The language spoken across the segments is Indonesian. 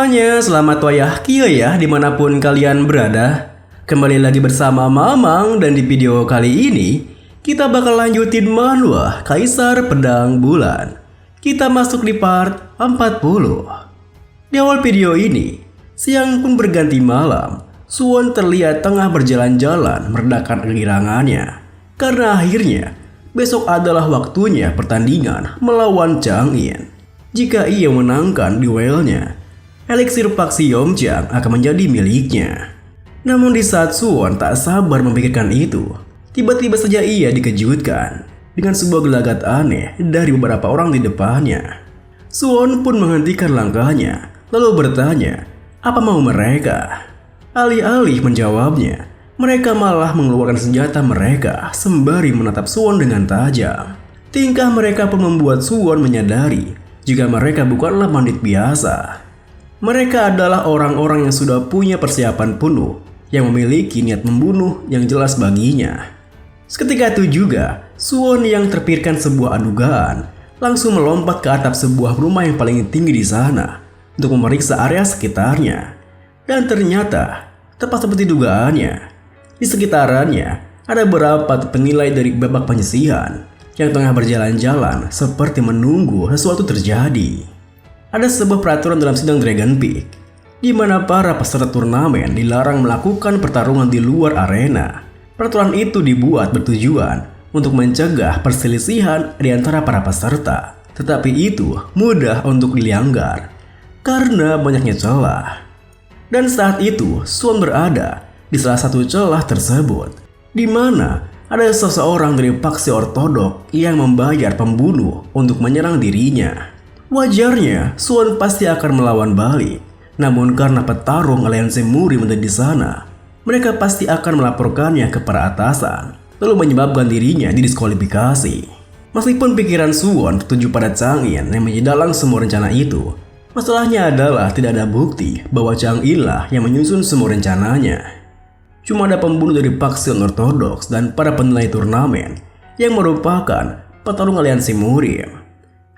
semuanya, selamat wayahkia ya dimanapun kalian berada. Kembali lagi bersama Mamang dan di video kali ini kita bakal lanjutin manhwa Kaisar Pedang Bulan. Kita masuk di part 40. Di awal video ini, siang pun berganti malam. Suwon terlihat tengah berjalan-jalan meredakan kegirangannya. Karena akhirnya besok adalah waktunya pertandingan melawan Chang In. Jika ia menangkan duelnya, eliksir Paksi Yongjiang akan menjadi miliknya. Namun di saat Suwon tak sabar memikirkan itu, tiba-tiba saja ia dikejutkan dengan sebuah gelagat aneh dari beberapa orang di depannya. Suwon pun menghentikan langkahnya, lalu bertanya, apa mau mereka? Alih-alih menjawabnya, mereka malah mengeluarkan senjata mereka sembari menatap Suwon dengan tajam. Tingkah mereka pun membuat Suwon menyadari jika mereka bukanlah bandit biasa. Mereka adalah orang-orang yang sudah punya persiapan penuh, yang memiliki niat membunuh yang jelas baginya. Seketika itu juga, Suwon yang terpikirkan sebuah adugaan langsung melompat ke atap sebuah rumah yang paling tinggi di sana untuk memeriksa area sekitarnya. Dan ternyata, tepat seperti dugaannya, di sekitarannya ada beberapa penilai dari babak penyisihan yang tengah berjalan-jalan seperti menunggu sesuatu terjadi. Ada sebuah peraturan dalam sidang Dragon Peak, di mana para peserta turnamen dilarang melakukan pertarungan di luar arena. Peraturan itu dibuat bertujuan untuk mencegah perselisihan di antara para peserta. Tetapi itu mudah untuk dilanggar karena banyaknya celah. Dan saat itu Suwon berada di salah satu celah tersebut, di mana ada seseorang dari faksi ortodok yang membayar pembunuh untuk menyerang dirinya. Wajarnya, Suwon pasti akan melawan balik. Namun karena petarung aliansi Muri menjadi di sana, mereka pasti akan melaporkannya ke para atasan, lalu menyebabkan dirinya didiskualifikasi. Meskipun pikiran Suwon tertuju pada Chang In yang menyedalang semua rencana itu, masalahnya adalah tidak ada bukti bahwa Chang In lah yang menyusun semua rencananya. Cuma ada pembunuh dari faksi ortodoks dan para penilai turnamen yang merupakan petarung aliansi Muri.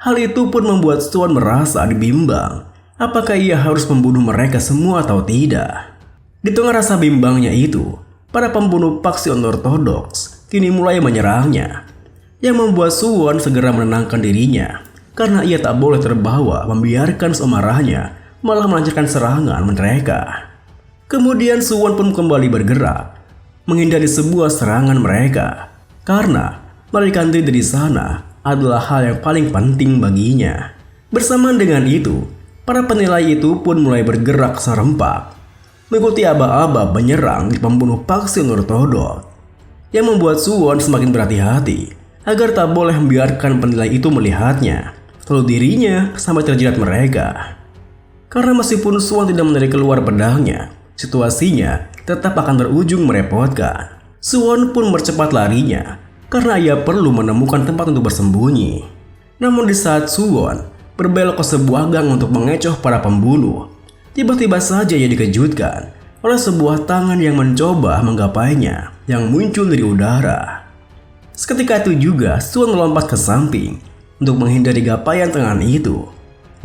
Hal itu pun membuat Suwon merasa dibimbang. Apakah ia harus membunuh mereka semua atau tidak? Di tengah rasa bimbangnya itu, para pembunuh faksi ortodoks kini mulai menyerangnya, yang membuat Suwon segera menenangkan dirinya karena ia tak boleh terbawa membiarkan semarahnya malah melancarkan serangan mereka. Kemudian Suwon pun kembali bergerak, menghindari sebuah serangan mereka, karena melarikan diri dari sana adalah hal yang paling penting baginya. Bersamaan dengan itu, para penilai itu pun mulai bergerak serempak, mengikuti aba-aba menyerang di pembunuh faksi ortodok, yang membuat Suwon semakin berhati-hati agar tak boleh membiarkan penilai itu melihatnya, lalu dirinya sampai terjerat mereka. Karena meskipun Suwon tidak menarik keluar pedangnya, situasinya tetap akan berujung merepotkan. Suwon pun bercepat larinya karena ia perlu menemukan tempat untuk bersembunyi. Namun di saat Suwon berbelok ke sebuah gang untuk mengecoh para pembunuh, tiba-tiba saja ia dikejutkan oleh sebuah tangan yang mencoba menggapainya yang muncul dari udara. Seketika itu juga Suwon melompat ke samping untuk menghindari gapaian tangan itu.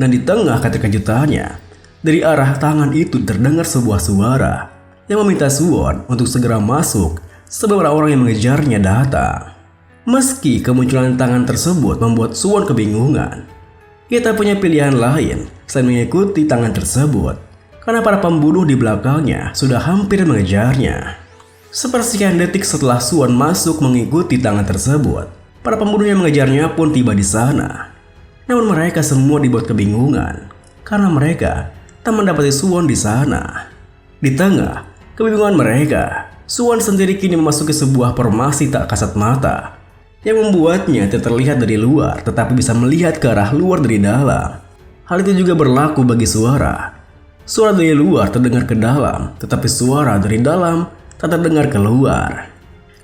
Dan di tengah keterkejutannya, dari arah tangan itu terdengar sebuah suara yang meminta Suwon untuk segera masuk sebelum orang yang mengejarnya datang. Meski kemunculan tangan tersebut membuat Suwon kebingungan, ia tak punya pilihan lain selain mengikuti tangan tersebut karena para pembunuh di belakangnya sudah hampir mengejarnya. Sepersekian detik setelah Suwon masuk mengikuti tangan tersebut, para pembunuh yang mengejarnya pun tiba di sana. Namun mereka semua dibuat kebingungan karena mereka tak mendapati Suwon di sana. Di tengah kebingungan mereka, Suwon sendiri kini memasuki sebuah formasi tak kasat mata yang membuatnya tidak terlihat dari luar tetapi bisa melihat ke arah luar dari dalam. Hal itu juga berlaku bagi suara. Suara dari luar terdengar ke dalam, tetapi suara dari dalam tak terdengar keluar.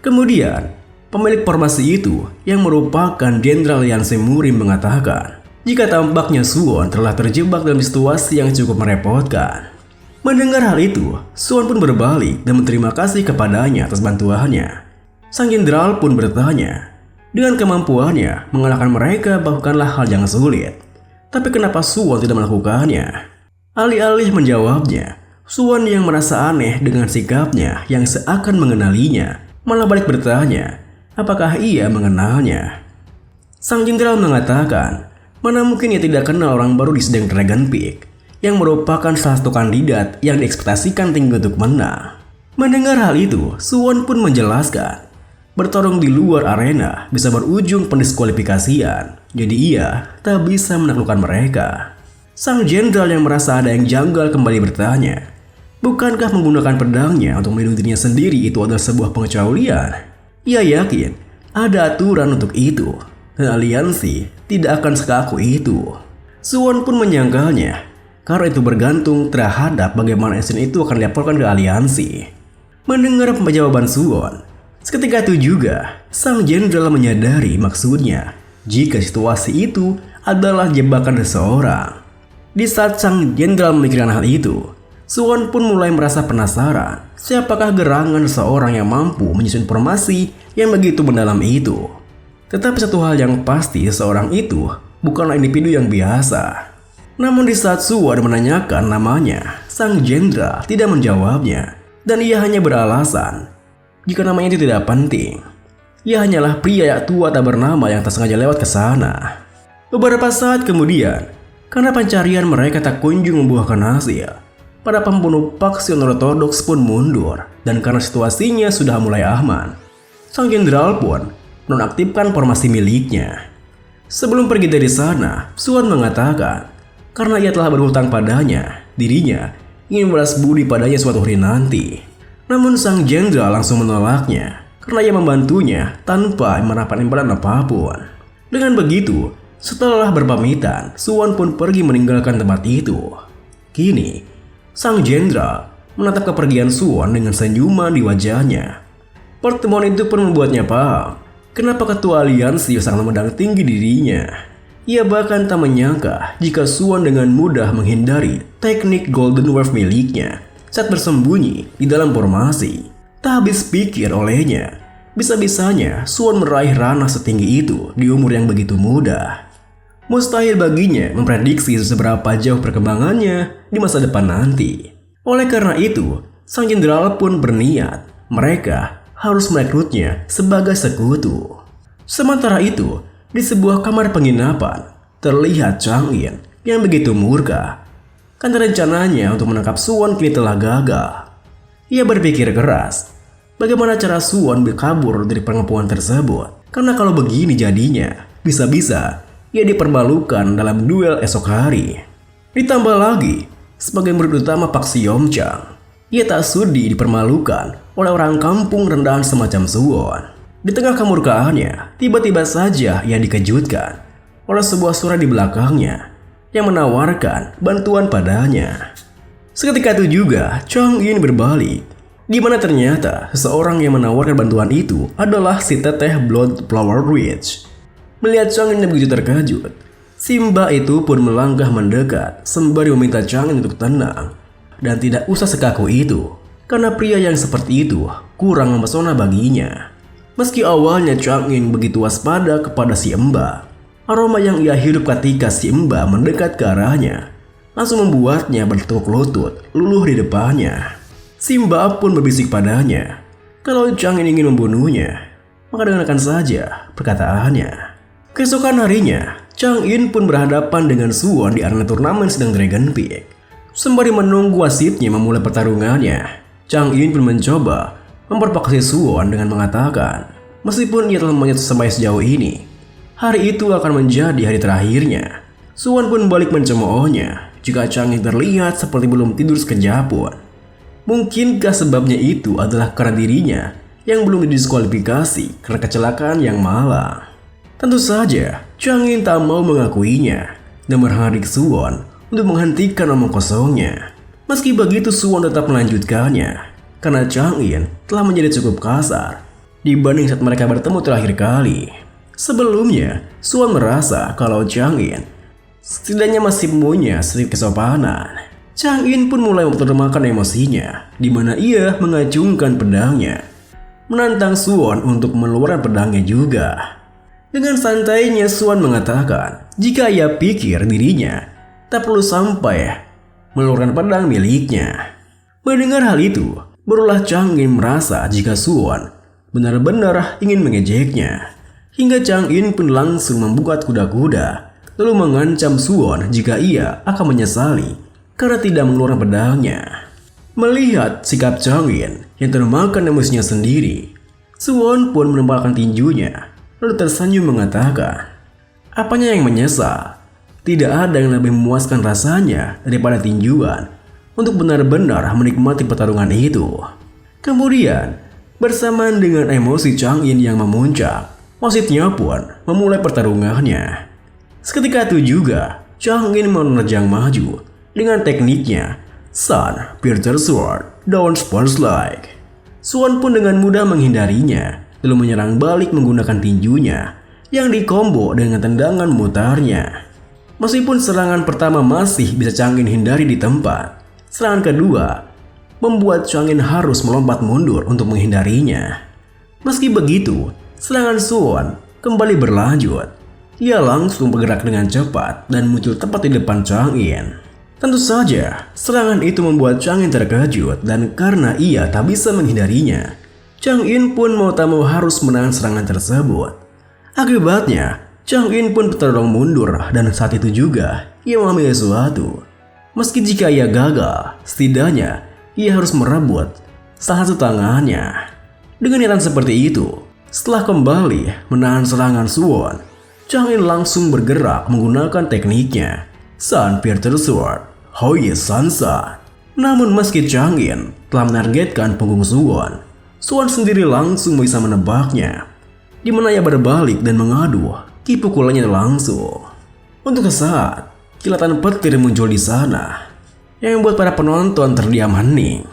Kemudian, pemilik formasi itu yang merupakan Jenderal Aliansi Muri mengatakan jika tampaknya Suwon telah terjebak dalam situasi yang cukup merepotkan. Mendengar hal itu, Suwon pun berbalik dan berterima kasih kepadanya atas bantuannya. Sang jenderal pun bertanya, dengan kemampuannya mengalahkan mereka bukanlah hal yang sulit, tapi kenapa Suwon tidak melakukannya? Alih-alih menjawabnya, Suwon yang merasa aneh dengan sikapnya yang seakan mengenalinya, malah balik bertanya, apakah ia mengenalnya. Sang jenderal mengatakan, mana mungkin ia tidak kenal orang baru di sedang Dragon Peak, yang merupakan salah satu kandidat yang diekspektasikan tinggi untuk menang. Mendengar hal itu, Suwon pun menjelaskan, bertarung di luar arena bisa berujung pendiskualifikasian, jadi ia tak bisa menaklukkan mereka. Sang jenderal yang merasa ada yang janggal kembali bertanya, bukankah menggunakan pedangnya untuk melindungi dirinya sendiri itu adalah sebuah pengecualian? Ia yakin ada aturan untuk itu, dan aliansi tidak akan sekaku itu. Suwon pun menyangkalnya, karena itu bergantung terhadap bagaimana insiden itu akan dilaporkan ke aliansi. Mendengar jawaban Suwon, seketika itu juga sang jenderal menyadari maksudnya jika situasi itu adalah jebakan seseorang. Di saat sang jenderal memikirkan hal itu, Suwon pun mulai merasa penasaran siapakah gerangan seseorang yang mampu menyusun informasi yang begitu mendalam itu. Tetapi satu hal yang pasti, seseorang itu bukanlah individu yang biasa. Namun di saat Suwon menanyakan namanya, sang jenderal tidak menjawabnya, dan ia hanya beralasan jika namanya itu tidak penting. Ia hanyalah pria yang tua tak bernama yang tak sengaja lewat ke sana. Beberapa saat kemudian, karena pencarian mereka tak kunjung membuahkan hasil, para pembunuh faksion ortodoks pun mundur, dan karena situasinya sudah mulai aman, sang jenderal pun menonaktifkan formasi miliknya. Sebelum pergi dari sana, Suwon mengatakan, karena ia telah berhutang padanya, dirinya ingin membalas budi padanya suatu hari nanti. Namun sang jenderal langsung menolaknya, karena ia membantunya tanpa mendapatkan imbalan apapun. Dengan begitu, setelah berpamitan, Suwon pun pergi meninggalkan tempat itu. Kini, sang jenderal menatap kepergian Suwon dengan senyuman di wajahnya. Pertemuan itu pun membuatnya paham kenapa ketua aliansi sangat memandang tinggi dirinya. Ia bahkan tak menyangka jika Suwon dengan mudah menghindari teknik Golden Wave miliknya saat bersembunyi di dalam formasi. Tak habis pikir olehnya, bisa-bisanya Suwon meraih ranah setinggi itu di umur yang begitu muda. Mustahil baginya memprediksi seberapa jauh perkembangannya di masa depan nanti. Oleh karena itu, sang jenderal pun berniat mereka harus merekrutnya sebagai sekutu. Sementara itu, di sebuah kamar penginapan, terlihat Chang Yin yang begitu murka karena rencananya untuk menangkap Suwon kini telah gagal. Ia berpikir keras, bagaimana cara Suwon kabur dari pengepungan tersebut, karena kalau begini jadinya, bisa-bisa ia dipermalukan dalam duel esok hari. Ditambah lagi, sebagai murid utama Pak Xiong Chang, ia tak sudi dipermalukan oleh orang kampung rendahan semacam Suwon. Di tengah kemurkaannya, tiba-tiba saja ia dikejutkan oleh sebuah suara di belakangnya yang menawarkan bantuan padanya. Seketika itu juga, Chang Yin berbalik, di mana ternyata seseorang yang menawarkan bantuan itu adalah si teteh Blood Flower Witch. Melihat Chang Yin yang begitu terkejut, si mbak itu pun melangkah mendekat sembari meminta Chang Yin untuk tenang dan tidak usah sekaku itu, karena pria yang seperti itu kurang mempesona baginya. Meski awalnya Chang Yin begitu waspada kepada si mbak, aroma yang ia hirup ketika si mbak mendekat ke arahnya langsung membuatnya bertekuk lutut luluh di depannya. Si mbak pun berbisik padanya, kalau Chang Yin ingin membunuhnya, maka dengarkan saja perkataannya. Keesokan harinya, Chang Yin pun berhadapan dengan Suwon di arena turnamen sedang Dragon Peak. Sembari menunggu wasitnya memulai pertarungannya, Chang Yin pun mencoba memperpaksa Suwon dengan mengatakan, meskipun ia telah menyatu sampai sejauh ini, hari itu akan menjadi hari terakhirnya. Suwon pun balik mencemoohnya jika Chang Yin terlihat seperti belum tidur sekejap pun. Mungkinkah sebabnya itu adalah karena dirinya yang belum didiskualifikasi karena kecelakaan yang malang? Tentu saja, Chang Yin tak mau mengakuinya dan berhardik Suwon untuk menghentikan omong kosongnya. Meski begitu, Suwon tetap melanjutkannya karena Chang Yin telah menjadi cukup kasar dibanding saat mereka bertemu terakhir kali. Sebelumnya, Suwon merasa kalau Chang Yin setidaknya masih punya sedikit kesopanan. Chang Yin pun mulai mempermalukan emosinya, di mana ia mengacungkan pedangnya, menantang Suwon untuk mengeluarkan pedangnya juga. Dengan santainya Suwon mengatakan jika ia pikir dirinya tak perlu sampai mengeluarkan pedang miliknya. Mendengar hal itu, barulah Chang In merasa jika Suwon benar-benar ingin mengejeknya. Hingga Chang In pun langsung membuat kuda-kuda, lalu mengancam Suwon jika ia akan menyesali karena tidak mengeluarkan pedangnya. Melihat sikap Chang In yang termakan emosinya sendiri, Suwon pun menempelkan tinjunya, lalu tersenyum mengatakan, apanya yang menyesal? Tidak ada yang lebih memuaskan rasanya daripada tinjuan untuk benar-benar menikmati pertarungan itu. Kemudian, bersamaan dengan emosi Chang In yang memuncak, wasitnya pun memulai pertarungannya. Seketika itu juga, Chang In menerjang maju dengan tekniknya Sun Piercer Sword Dawn Spurs-like. Suwon pun dengan mudah menghindarinya, lalu menyerang balik menggunakan tinjunya yang dikombo dengan tendangan mutarnya. Meskipun serangan pertama masih bisa Chang In hindari di tempat, serangan kedua membuat Chang In harus melompat mundur untuk menghindarinya. Meski begitu, serangan Suwon kembali berlanjut. Ia langsung bergerak dengan cepat dan muncul tepat di depan Chang In. Tentu saja, serangan itu membuat Chang In terkejut dan karena ia tak bisa menghindarinya, Chang In pun mau tak mau harus menahan serangan tersebut. Akibatnya, Chang In pun terdorong mundur dan saat itu juga ia mengambil sesuatu. Meski jika ia gagal, setidaknya ia harus merebut salah satu tangannya. Dengan niatan seperti itu, setelah kembali menahan serangan Suwon, Chang In langsung bergerak menggunakan tekniknya Sun Piercer Sword Hoi Sansa. Namun meski Chang In telah menargetkan punggung Suwon, Suwon sendiri langsung bisa menebaknya, di mana ia berbalik dan mengadu ki pukulannya langsung. Untuk sesaat, kilatan petir muncul di sana yang membuat para penonton terdiam hening,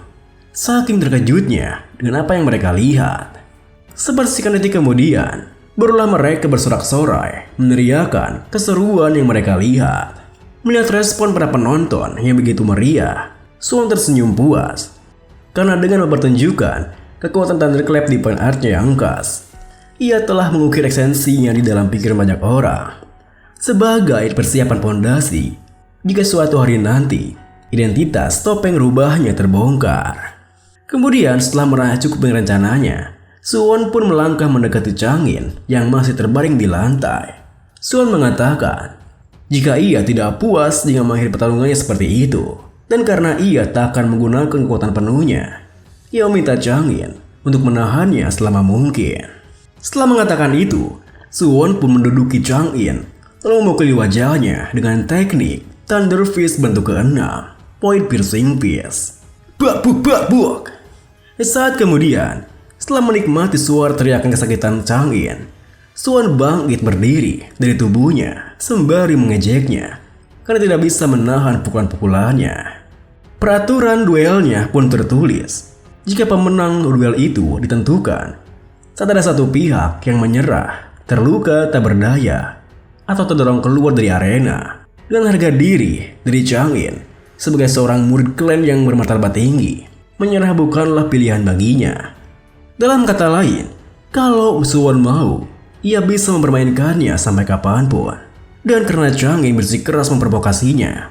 saking terkejutnya dengan apa yang mereka lihat. Sepersekian detik kemudian, barulah mereka bersorak-sorai meneriakan keseruan yang mereka lihat. Melihat respon para penonton yang begitu meriah, Suwon tersenyum puas karena dengan mempertunjukkan kekuatan thunderclap di point artnya yang khas, ia telah mengukir esensinya di dalam pikiran banyak orang sebagai persiapan pondasi jika suatu hari nanti identitas topeng rubahnya terbongkar. Kemudian setelah merasa cukup dengan rencananya, Suwon pun melangkah mendekati Chang In yang masih terbaring di lantai. Suwon mengatakan jika ia tidak puas dengan mengakhiri pertarungannya seperti itu, dan karena ia tak akan menggunakan kekuatan penuhnya, ia meminta Chang In untuk menahannya selama mungkin. Setelah mengatakan itu, Suwon pun menduduki Chang In lalu memukuli wajahnya dengan teknik Thunder Fist bentuk ke-6 Point Piercing Fist. Buk buk buk buk. Saat kemudian, setelah menikmati suara teriakan kesakitan Chang In, Suwon bangkit berdiri dari tubuhnya sembari mengejeknya karena tidak bisa menahan pukulan-pukulannya. Peraturan duelnya pun tertulis. Jika pemenang duel itu ditentukan saat ada satu pihak yang menyerah, terluka tak berdaya, atau terdorong keluar dari arena. Dengan harga diri dari Chang In sebagai seorang murid klan yang bermartabat tinggi, menyerah bukanlah pilihan baginya. Dalam kata lain, kalau Suwon mau, ia bisa mempermainkannya sampai kapanpun. Dan karena Chang In bersikeras memprovokasinya,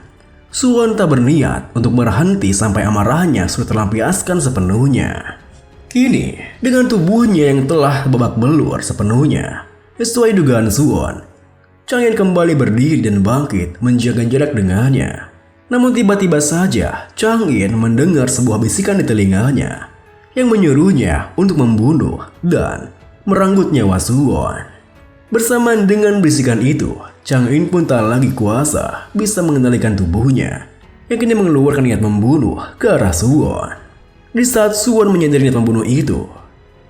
Suwon tak berniat untuk berhenti sampai amarahnya sudah terlampiaskan sepenuhnya. Kini, dengan tubuhnya yang telah babak belur sepenuhnya, sesuai dugaan Suwon, Chang In kembali berdiri dan bangkit menjaga jarak dengannya. Namun tiba-tiba saja Chang In mendengar sebuah bisikan di telinganya yang menyuruhnya untuk membunuh dan merenggut nyawa Suwon. Bersamaan dengan bisikan itu, Chang In pun tak lagi kuasa bisa mengendalikan tubuhnya yang kini mengeluarkan niat membunuh ke arah Suwon. Di saat Suwon menyadari niat membunuh itu,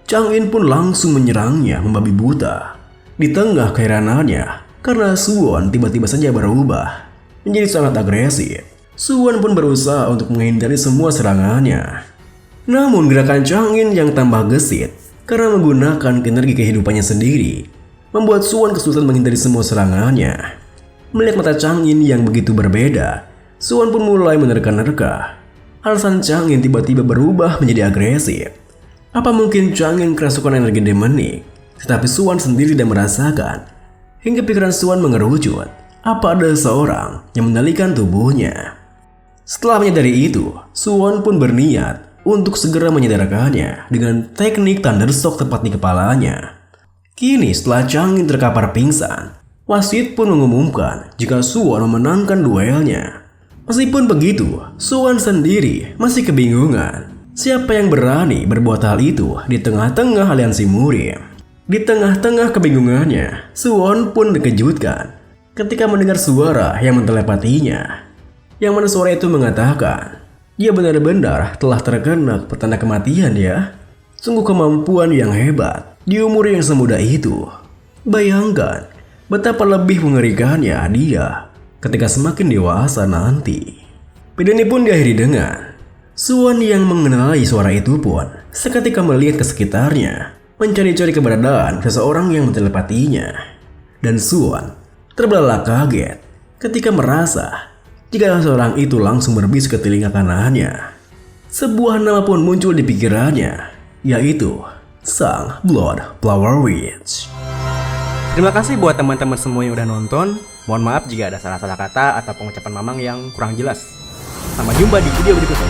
Chang In pun langsung menyerangnya membabi buta. Di tengah keheranannya karena Suwon tiba-tiba saja berubah menjadi sangat agresif, Suwon pun berusaha untuk menghindari semua serangannya. Namun gerakan Chang In yang tambah gesit karena menggunakan energi kehidupannya sendiri membuat Suwon kesulitan menghindari semua serangannya. Melihat mata Chang In yang begitu berbeda, Suwon pun mulai menerka-nerka. Alasan Chang In tiba-tiba berubah menjadi agresif. Apa mungkin Chang In kerasukan energi demonik, tetapi Suwon sendiri tidak merasakan? Hingga pikiran Suwon mengerucut, apa ada seorang yang mengendalikan tubuhnya? Setelah menyadari itu, Suwon pun berniat untuk segera menyadarkannya dengan teknik thundershock tepat di kepalanya. Kini setelah Changin terkapar pingsan, wasit pun mengumumkan jika Suwon memenangkan duelnya. Meskipun begitu, Suwon sendiri masih kebingungan siapa yang berani berbuat hal itu di tengah-tengah aliansi murim. Di tengah-tengah kebingungannya, Suwon pun dikejutkan ketika mendengar suara yang mentelepatinya. Yang mana suara itu mengatakan, dia benar-benar telah terkena petanda kematian ya. Sungguh kemampuan yang hebat di umur yang semuda itu. Bayangkan betapa lebih mengerikannya dia ketika semakin dewasa nanti. Video ini pun diakhiri dengan Suwon yang mengenali suara itu pun seketika melihat ke sekitarnya, mencari-cari keberadaan seseorang yang mentelepatinya. Dan Suwon terbelalak kaget ketika merasa jika seorang itu langsung berbisik ke telinga kanannya. Sebuah nama pun muncul di pikirannya, yaitu sang Blood Flower Witch. Terima kasih buat teman-teman semua yang udah nonton. Mohon maaf jika ada salah-salah kata atau pengucapan Mamang yang kurang jelas. Sampai jumpa di video berikutnya.